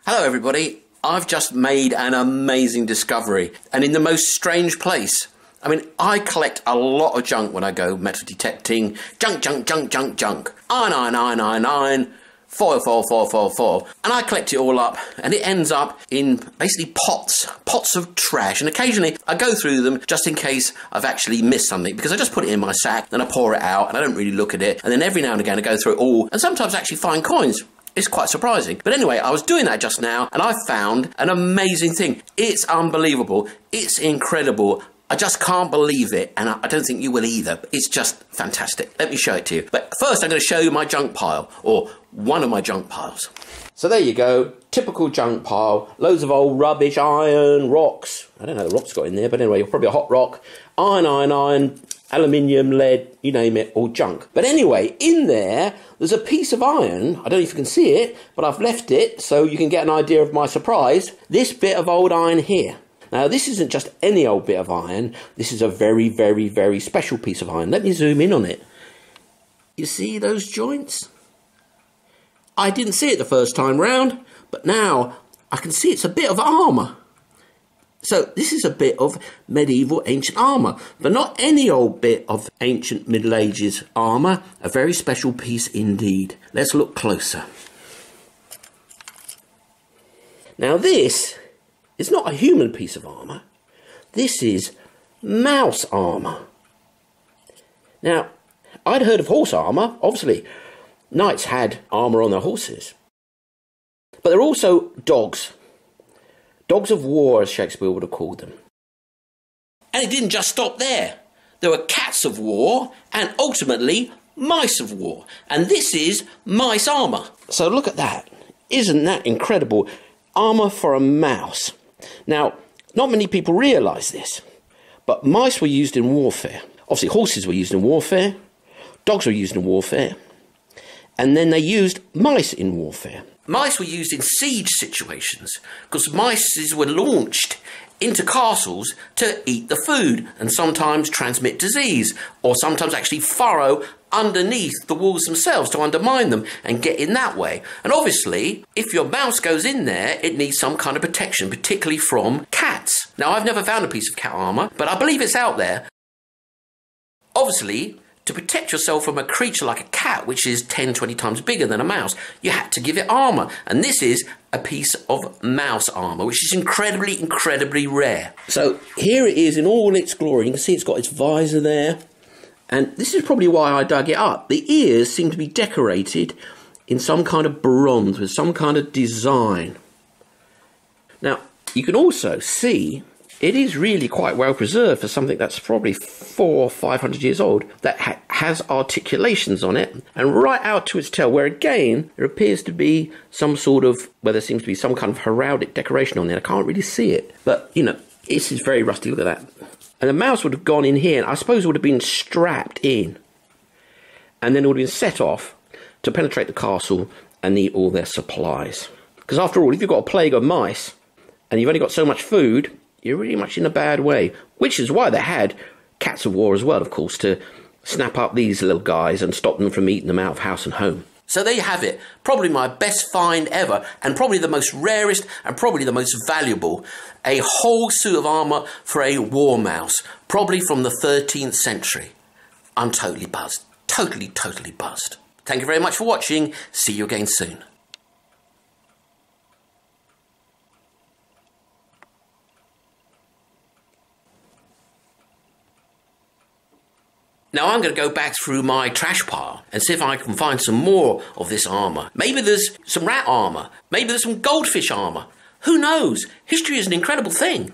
Hello everybody, I've just made an amazing discovery, and in the most strange place. I mean, I collect a lot of junk when I go metal detecting. Junk. Iron. Foil. And I collect it all up, and it ends up in basically pots of trash. And occasionally I go through them just in case I've actually missed something, because I just put it in my sack, then I pour it out, and I don't really look at it. And then every now and again I go through it all, and sometimes I actually find coins. It's quite surprising. But anyway, I was doing that just now, and I found an amazing thing. It's unbelievable. It's incredible. I just can't believe it, and I don't think you will either. It's just fantastic. Let me show it to you. But first, I'm going to show you my junk pile, or one of my junk piles. So there you go. Typical junk pile. Loads of old rubbish, iron, rocks. I don't know the rocks got in there, but anyway, probably a hot rock. Iron, aluminium, lead, you name it, all junk. But anyway, in there's a piece of iron. I don't know if you can see it, but I've left it so you can get an idea of my surprise. This bit of old iron here. Now, this isn't just any old bit of iron. This is a very, very, very special piece of iron. Let me zoom in on it. You see those joints? I didn't see it the first time round, but now I can see it's a bit of armour. So this is a bit of medieval ancient armour, but not any old bit of ancient Middle Ages armour. A very special piece indeed. Let's look closer. Now this is not a human piece of armour. This is mouse armour. Now, I'd heard of horse armour. Obviously, knights had armour on their horses. But there are also dogs. Dogs of war, as Shakespeare would have called them. And it didn't just stop there. There were cats of war and ultimately mice of war. And this is mice armour. So look at that. Isn't that incredible? Armour for a mouse. Now, not many people realise this, but mice were used in warfare. Obviously, horses were used in warfare. Dogs were used in warfare. And then they used mice in warfare. Mice were used in siege situations because mice were launched into castles to eat the food and sometimes transmit disease, or sometimes actually furrow underneath the walls themselves to undermine them and get in that way. And obviously, if your mouse goes in there, it needs some kind of protection, particularly from cats. Now, I've never found a piece of cat armour, but I believe it's out there. Obviously, to protect yourself from a creature like a cat, which is 10, 20 times bigger than a mouse, you had to give it armour. And this is a piece of mouse armour, which is incredibly, incredibly rare. So here it is in all its glory. You can see it's got its visor there. And this is probably why I dug it up. The ears seem to be decorated in some kind of bronze with some kind of design. Now, you can also see it is really quite well preserved for something that's probably 400 or 500 years old, that has articulations on it, and right out to its tail, where again, there appears to be some sort of, well, there seems to be some kind of heraldic decoration on there. I can't really see it, but, you know, this is very rusty. Look at that. And the mouse would have gone in here, and I suppose it would have been strapped in, and then it would have been set off to penetrate the castle and eat all their supplies. Because after all, if you've got a plague of mice, and you've only got so much food, you're really much in a bad way. Which is why they had cats of war as well, of course, to snap up these little guys and stop them from eating them out of house and home. So there you have it. Probably my best find ever, and probably the most rarest and probably the most valuable. A whole suit of armour for a war mouse, probably from the 13th century. I'm totally buzzed. Totally buzzed. Thank you very much for watching. See you again soon. Now I'm going to go back through my trash pile and see if I can find some more of this armour. Maybe there's some rat armour. Maybe there's some goldfish armour. Who knows? History is an incredible thing.